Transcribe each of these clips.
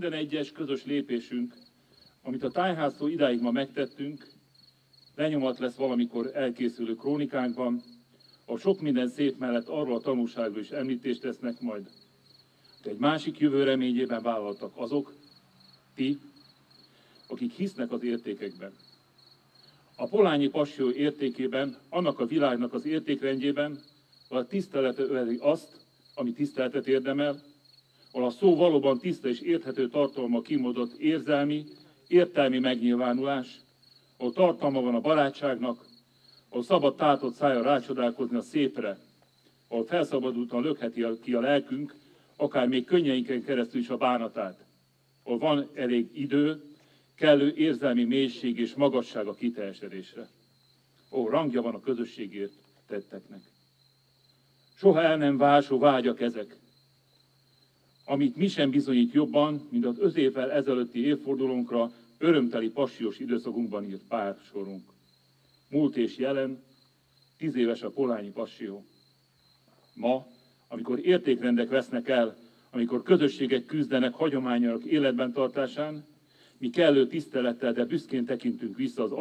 Minden egyes közös lépésünk, amit a tájháztól idáig ma megtettünk, lenyomat lesz valamikor elkészülő krónikánkban, a sok minden szép mellett arról a tanulságról is említést tesznek majd, hogy egy másik jövő reményében vállaltak azok, ti, akik hisznek az értékekben. A Pollányi Passió értékében, annak a világnak az értékrendjében, a tisztelete öveli azt, ami tiszteletet érdemel, ahol a szó valóban tiszta és érthető tartalma kimondott értelmi megnyilvánulás, ahol tartalma van a barátságnak, ahol szabad tátott szája rácsodálkozni a szépre, ahol felszabadultan lökheti ki a lelkünk, akár még könnyeinken keresztül is a bánatát, ahol van elég idő, kellő érzelmi mélység és magasság a kiteljesedésre, ahol rangja van a közösségért tetteknek. Soha el nem válsó vágyak ezek, amit mi sem bizonyít jobban, mint az 5 évvel ezelőtti évfordulónkra örömteli passiós időszakunkban írt pár sorunk. Múlt és jelen, 10 éves a Pollányi Passió. Ma, amikor értékrendek vesznek el, amikor közösségek küzdenek hagyományok életben tartásán, mi kellő tisztelettel, de büszkén tekintünk vissza az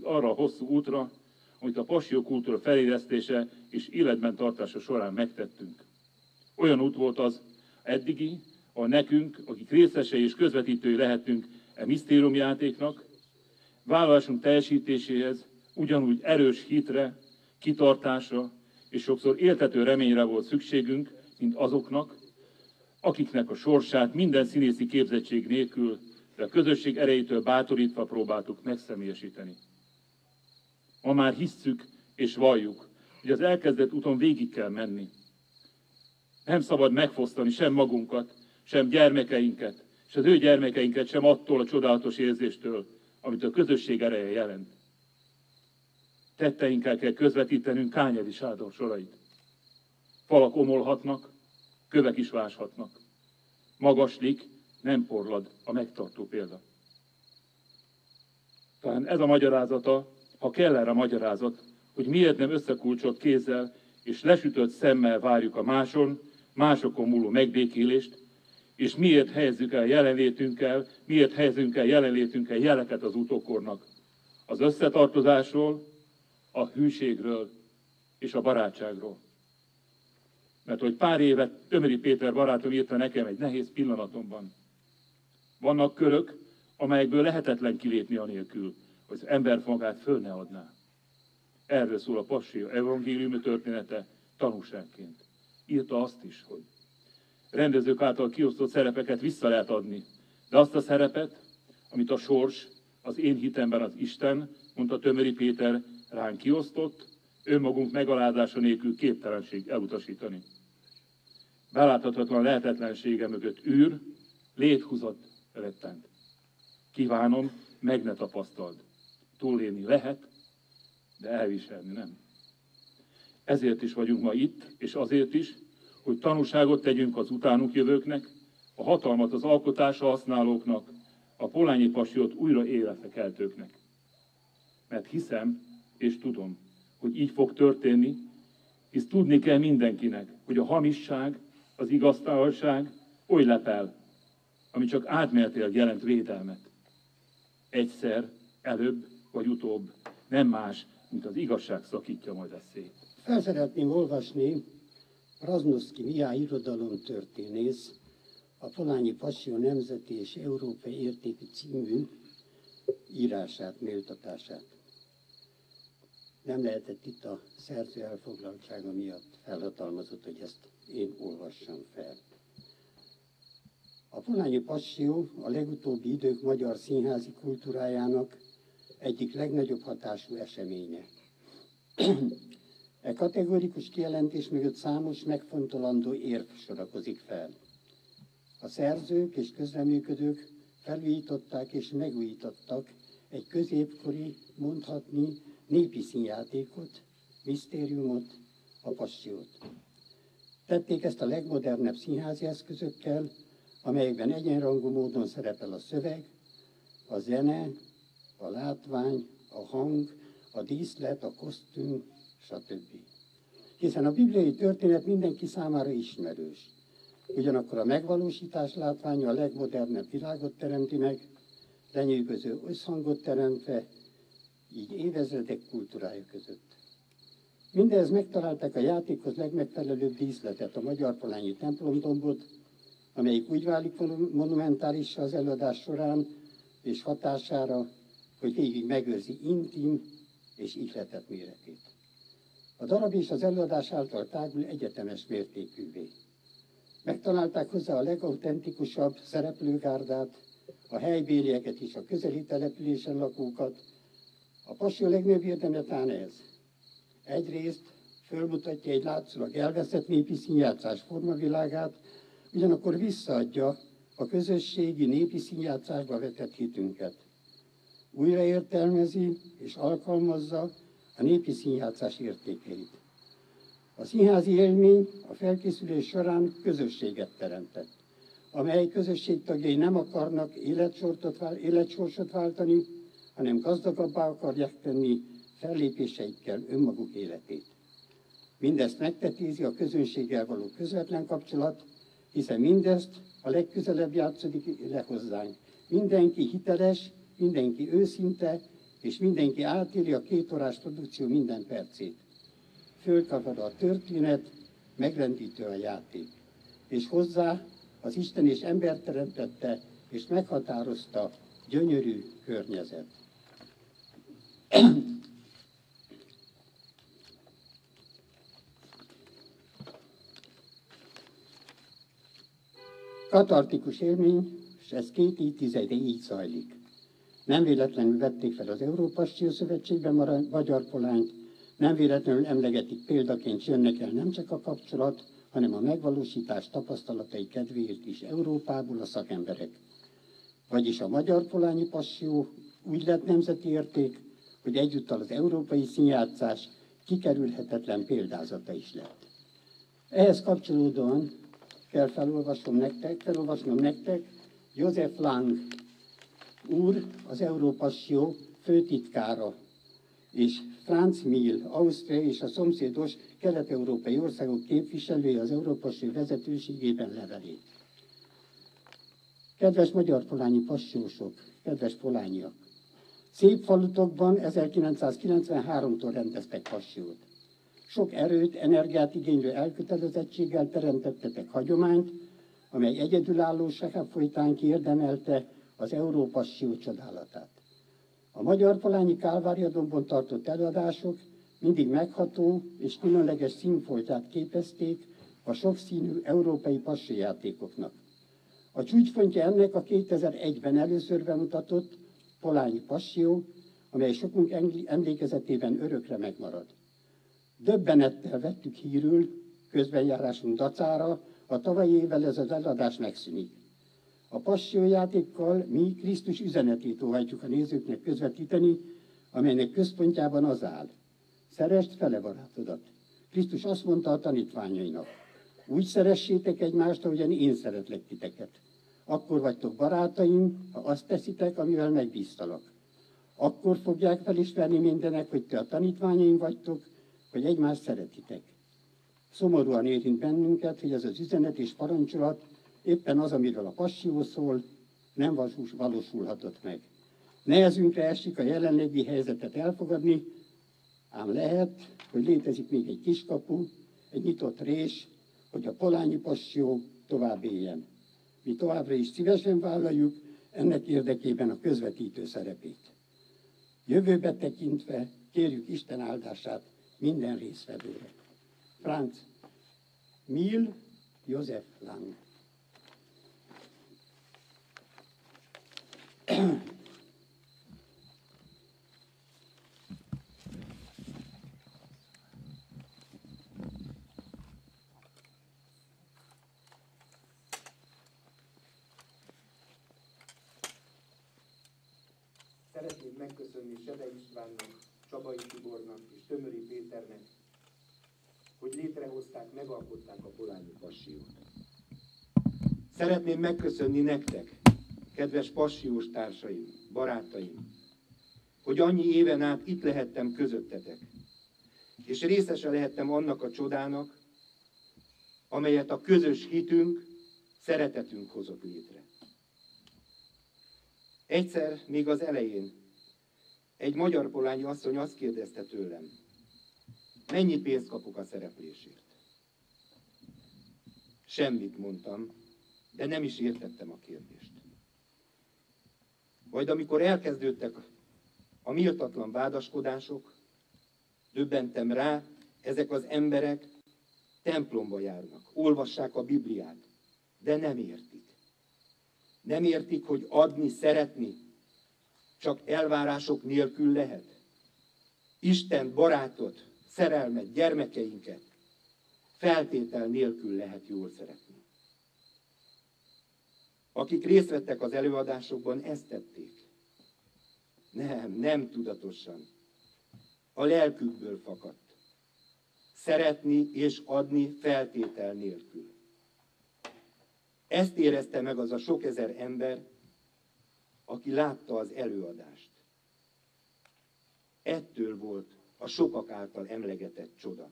arra a hosszú útra, amit a passió kultúra felélesztése és életben tartása során megtettünk. Olyan út volt az eddigi, ahol nekünk, akik részesei és közvetítői lehetünk e misztériumjátéknak, vállalásunk teljesítéséhez ugyanúgy erős hitre, kitartásra és sokszor éltető reményre volt szükségünk, mint azoknak, akiknek a sorsát minden színészi képzettség nélkül, de a közösség erejétől bátorítva próbáltuk megszemélyesíteni. Ma már hisszük és valljuk, hogy az elkezdett úton végig kell menni. Nem szabad megfosztani sem magunkat, sem gyermekeinket, és az ő gyermekeinket sem attól a csodálatos érzéstől, amit a közösség ereje jelent. Tetteinkkel kell közvetítenünk Kányedi Sándor sorait. Falak omolhatnak, kövek is váshatnak. Magaslik, nem porlad a megtartó példa. Talán ez a magyarázata, ha kell erre magyarázat, hogy miért nem összekulcsolt kézzel és lesütött szemmel várjuk a másokon múló megbékélést, és miért helyezünk el jelenlétünkkel jeleket az utókornak. Az összetartozásról, a hűségről és a barátságról. Mert hogy pár évet Tömöri Péter barátom írta nekem egy nehéz pillanatomban. Vannak körök, amelyekből lehetetlen kilépni anélkül, hogy az ember magát föl ne adná. Erről szól a Passió evangéliumi története tanúságként. Írta azt is, hogy rendezők által kiosztott szerepeket vissza lehet adni, de azt a szerepet, amit a sors, az én hitemben az Isten, mondta Tömöri Péter, ránk kiosztott, önmagunk megalázása nélkül képtelenség elutasítani. Beláthatatlan lehetetlensége mögött űr, léthúzat rettent. Kívánom, meg ne tapasztald. Túlélni lehet, de elviselni nem. Ezért is vagyunk ma itt, és azért is, hogy tanúságot tegyünk az utánuk jövőknek, a hatalmat az alkotásra használóknak, a Pollányi Passiót újra életre keltőknek. Mert hiszem, és tudom, hogy így fog történni, hisz tudni kell mindenkinek, hogy a hamisság, az igaztalanság oly lepel, ami csak átmenetileg jelent védelmet. Egyszer, előbb vagy utóbb, nem más, mint az igazság szakítja majd ezt szét. Fel szeretném olvasni Raznoszky Mihály irodalomtörténész, a Pollányi Passió nemzeti és európai értékű című írását, méltatását. Nem lehetett itt a szerző elfoglaltsága miatt felhatalmazott, hogy ezt én olvassam fel. A Pollányi Passió a legutóbbi idők magyar színházi kultúrájának egyik legnagyobb hatású eseménye. E kategórikus kijelentés mögött számos megfontolandó érv sorakozik fel. A szerzők és közreműködők felújították és megújítottak egy középkori, mondhatni népi színjátékot, misztériumot, a passiót. Tették ezt a legmodernebb színházi eszközökkel, amelyekben egyenrangú módon szerepel a szöveg, a zene, a látvány, a hang, a díszlet, a kosztüm, stb. Hiszen a bibliai történet mindenki számára ismerős. Ugyanakkor a megvalósítás látványa a legmodernebb világot teremti meg, lenyűgöző összhangot teremtve, így évezredek kultúrája között. Mindez megtalálták a játékhoz legmegfelelőbb díszletet, a magyar polányi templomdombot, amelyik úgy válik monumentálissá az előadás során és hatására, hogy végig megőrzi intim és ihletett méretét. A darab és az előadás által tágul egyetemes mértékűvé. Megtalálták hozzá a legautentikusabb szereplőgárdát, a helybélieket és a közeli településen lakókat. A passió legnagyobb érdeme talán ez. Egyrészt fölmutatja egy látszólag elveszett népi színjátszás formavilágát, ugyanakkor visszaadja a közösségi népi színjátszásba vetett hitünket. Újraértelmezi és alkalmazza a népi színjátszás értékeit. A színházi élmény a felkészülés során közösséget teremtett, amely közösség tagjai nem akarnak életsorsot váltani, hanem gazdagabbá akarják tenni fellépéseikkel önmaguk életét. Mindezt megtetézi a közönséggel való közvetlen kapcsolat, hiszen mindezt a legközelebb játszódik le hozzánk. Mindenki hiteles, mindenki őszinte, és mindenki átéli a 2 órás produkció minden percét. Fölkapad a történet, megrendítő a játék. És hozzá az Isten és ember teremtette, és meghatározta gyönyörű környezet. Katartikus élmény, és ez 2 évtizede így zajlik. Nem véletlenül vették fel az Európassió Szövetségben magyar polányt, nem véletlenül emlegetik példaként, s jönnek el nem csak a kapcsolat, hanem a megvalósítás tapasztalatai kedvéért is Európából a szakemberek. Vagyis a magyar polányi passzió úgy lett nemzeti érték, hogy egyúttal az európai színjátszás kikerülhetetlen példázata is lett. Ehhez kapcsolódóan kell felolvasnom nektek József Lang úr, az Európassió főtitkára, és Franz Mill, Ausztria és a szomszédos kelet-európai országok képviselője az Európassió vezetőségében levelét. Kedves magyar polányi passiósok, kedves polányiak! Szép falutokban 1993-tól rendeztek passiót. Sok erőt, energiát igénylő elkötelezettséggel teremtettetek hagyományt, amely egyedülállósága folytán kiérdemelte az Európassió csodálatát. A magyar polányi Kálváriadombon tartott előadások mindig megható és különleges színfoltját képezték a sokszínű európai passiójátékoknak. A csúcspontja ennek a 2001-ben először bemutatott polányi passió, amely sokunk emlékezetében örökre megmarad. Döbbenettel vettük hírül, közbenjárásunk dacára, a tavalyi évvel ez az előadás megszűnik. A passiójátékkal mi Krisztus üzenetét óhajtjuk a nézőknek közvetíteni, amelynek központjában az áll. Szeresd fele barátodat. Krisztus azt mondta a tanítványainak, úgy szeressétek egymást, ahogyan én szeretlek titeket. Akkor vagytok barátaim, ha azt teszitek, amivel megbíztalak. Akkor fogják felismerni mindenek, hogy te a tanítványaim vagytok, hogy egymást szeretitek. Szomorúan érint bennünket, hogy ez az üzenet és parancsolat, éppen az, amiről a passió szól, nem valósulhatott meg. Nehezünkre esik a jelenlegi helyzetet elfogadni, ám lehet, hogy létezik még egy kiskapu, egy nyitott rés, hogy a polányi passió tovább éljen. Mi továbbra is szívesen vállaljuk ennek érdekében a közvetítő szerepét. Jövőbe tekintve kérjük Isten áldását minden résztvevőre. Franz Mill, József Lang. szeretnénk megköszönni Sede Istvánnak, Csabai Tibornak és Tömöri Péternek, hogy létrehozták, megalkották a Polányi Passiót. Szeretném megköszönni nektek, kedves passiós társaim, barátaim, hogy annyi éven át itt lehettem közöttetek, és részese lehettem annak a csodának, amelyet a közös hitünk, szeretetünk hozott létre. Egyszer, még az elején, egy magyar polányi asszony azt kérdezte tőlem, mennyi pénzt kapok a szereplésért? Semmit, mondtam, de nem is értettem a kérdést. Majd amikor elkezdődtek a méltatlan vádaskodások, döbbentem rá, ezek az emberek templomba járnak, olvassák a Bibliát, de nem értik. Nem értik, hogy adni, szeretni csak elvárások nélkül lehet. Isten, barátot, szerelmet, gyermekeinket feltétel nélkül lehet jól szeretni. Akik részt vettek az előadásokban, ezt tették. Nem tudatosan. A lelkükből fakadt. Szeretni és adni feltétel nélkül. Ezt érezte meg az a sok ezer ember, aki látta az előadást. Ettől volt a sokak által emlegetett csoda.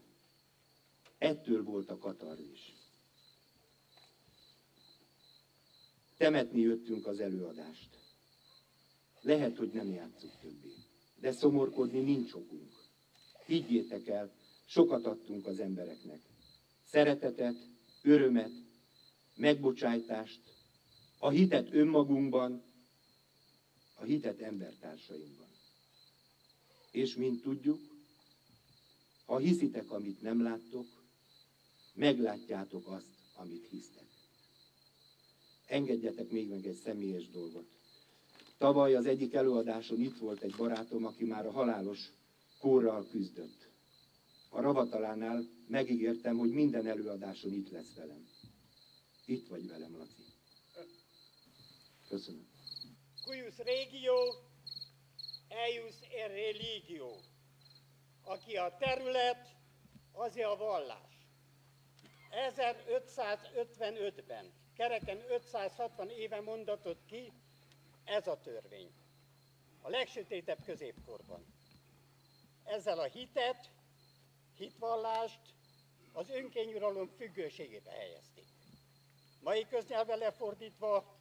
Ettől volt a katarzis. Temetni jöttünk az előadást. Lehet, hogy nem játszunk többé, de szomorkodni nincs okunk. Higgyétek el, sokat adtunk az embereknek. Szeretetet, örömet, megbocsájtást, a hitet önmagunkban, a hitet embertársainkban. És mint tudjuk, ha hiszitek, amit nem láttok, meglátjátok azt, amit hisztek. Engedjetek még meg egy személyes dolgot. Tavaly az egyik előadáson itt volt egy barátom, aki már a halálos kórral küzdött. A Ravatalánál megígértem, hogy minden előadáson itt lesz velem. Itt vagy velem, Laci. Köszönöm. Cuius regio, eius e religio. Aki a terület, az a vallás. 1555-ben, kereken 560 éve mondatott ki ez a törvény. A legsötétebb középkorban. Ezzel a hitvallást az önkényuralom függőségébe helyezték. Mai köznyelven lefordítva,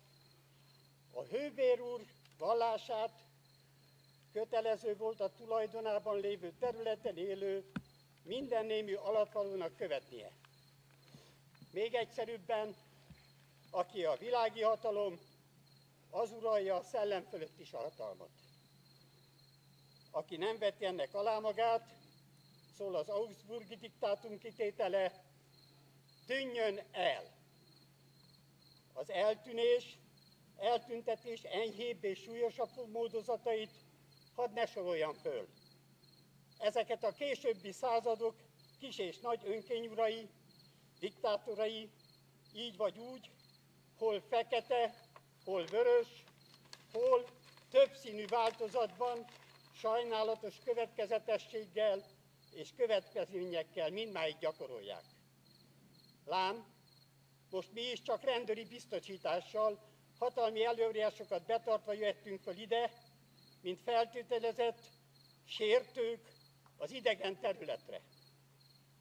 a hőbér úr vallását kötelező volt a tulajdonában lévő területen élő minden némű alattvalónak követnie. Még egyszerűbben, aki a világi hatalom, az uralja a szellem fölött is a hatalmat. Aki nem veti ennek alá magát, szól az Augsburgi diktátum kitétele, tűnjön el. Az eltüntetés enyhébb és súlyosabb módozatait hadd ne soroljam föl. Ezeket a későbbi századok kis és nagy önkényurai, diktátorai, így vagy úgy, hol fekete, hol vörös, hol többszínű változatban, sajnálatos következetességgel és következményekkel mindmáig gyakorolják. Lám, most mi is csak rendőri biztosítással, hatalmi előírásokat betartva jöttünk föl ide, mint feltételezett sértők az idegen területre.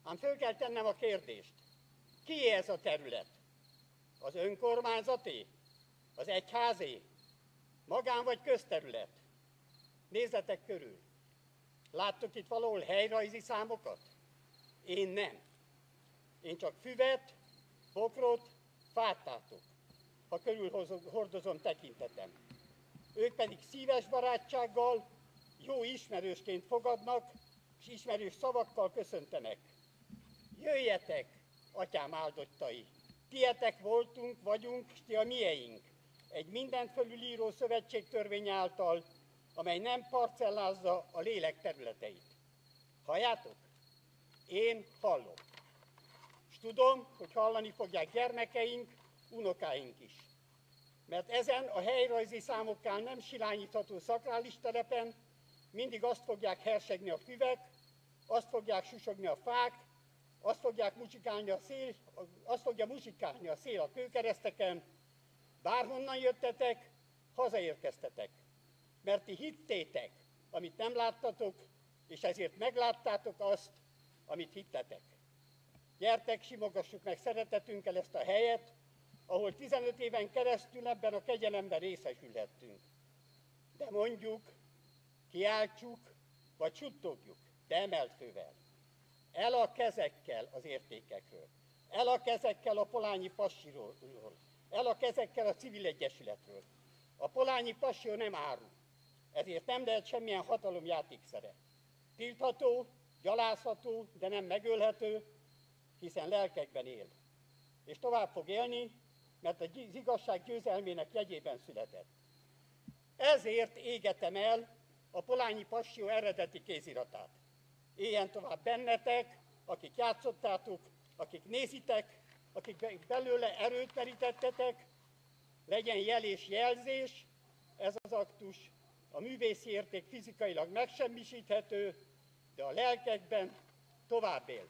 Ám föl kell tennem a kérdést, kié ez a terület? Az önkormányzaté? Az egyházé? Magán vagy közterület? Nézzetek körül. Láttok itt valahol helyrajzi számokat? Én nem. Én csak füvet, bokrot, fát látok, ha körül hordozom tekintetem. Ők pedig szíves barátsággal, jó ismerősként fogadnak, és ismerős szavakkal köszöntenek. Jöjjetek, atyám áldottai! Tietek voltunk, vagyunk, és ti a mieink. Egy mindent fölülíró szövetségtörvény által, amely nem parcellázza a lélek területeit. Halljátok? Én hallom. És tudom, hogy hallani fogják gyermekeink, unokáink is. mert ezen a helyrajzi számokkal nem silányítható szakrális telepen mindig azt fogják hersegni a füvek, azt fogják susogni a fák, azt fogja muzsikálni a szél a kőkereszteken, bárhonnan jöttetek, hazaérkeztetek, mert ti hittétek, amit nem láttatok, és ezért megláttátok azt, amit hittetek. Gyertek, simogassuk meg szeretetünkkel ezt a helyet, ahol 15 éven keresztül ebben a kegyelemben részesülhettünk. De mondjuk, kiáltsuk, vagy suttogjuk, de emelt fővel. El a kezekkel az értékekről, el a kezekkel a polányi passiról, el a kezekkel a civil egyesületről. A polányi passió nem áru, ezért nem lehet semmilyen hatalom játékszere. Tiltható, gyalázható, de nem megölhető, hiszen lelkekben él. És tovább fog élni, mert az igazság győzelmének jegyében született. Ezért égetem el a polányi passió eredeti kéziratát. Éljen tovább bennetek, akik játszottátok, akik nézitek, akik belőle erőt merítettetek, legyen jel és jelzés, ez az aktus, a művészi érték fizikailag megsemmisíthető, de a lelkekben tovább él.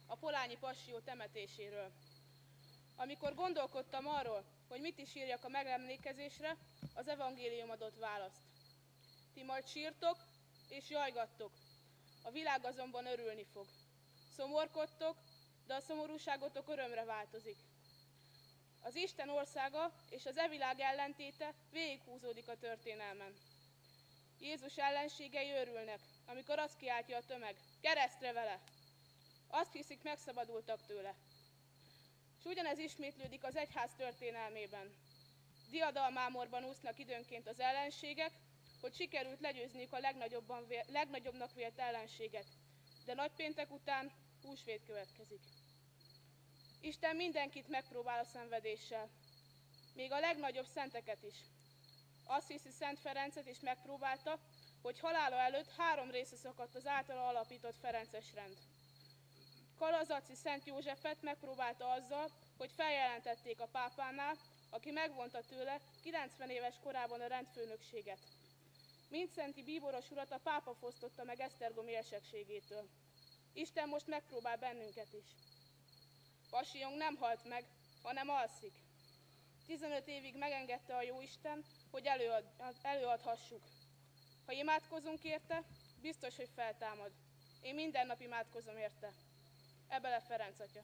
A polányi passió temetéséről. Amikor gondolkodtam arról, hogy mit is írjak a megemlékezésre, az evangélium adott választ. Ti majd sírtok és jajgattok, a világ azonban örülni fog. Szomorkodtok, de a szomorúságotok örömre változik. Az Isten országa és az világ ellentéte végighúzódik a történelmen. Jézus ellenségei örülnek, amikor azt kiáltja a tömeg, keresztre vele! Azt hiszik, megszabadultak tőle. És ugyanez ismétlődik az egyház történelmében. Diadalmámorban úsznak időnként az ellenségek, hogy sikerült legyőzniük a legnagyobbnak vélt ellenséget. De nagypéntek után húsvét következik. Isten mindenkit megpróbál a szenvedéssel. Még a legnagyobb szenteket is. Azt hiszi Szent Ferencet is megpróbálta, hogy halála előtt 3 része szakadt az általa alapított ferences rend. Kalazaci Szent Józsefet megpróbálta azzal, hogy feljelentették a pápánál, aki megvonta tőle 90 éves korában a rendfőnökséget. Mindszenti bíboros urat a pápa fosztotta meg esztergomi érsekségétől. Isten most megpróbál bennünket is. Passiónk nem halt meg, hanem alszik. 15 évig megengedte a Jóisten, hogy előadhassuk. Ha imádkozunk érte, biztos, hogy feltámad. Én minden nap imádkozom érte. Ebele Ferenc atya.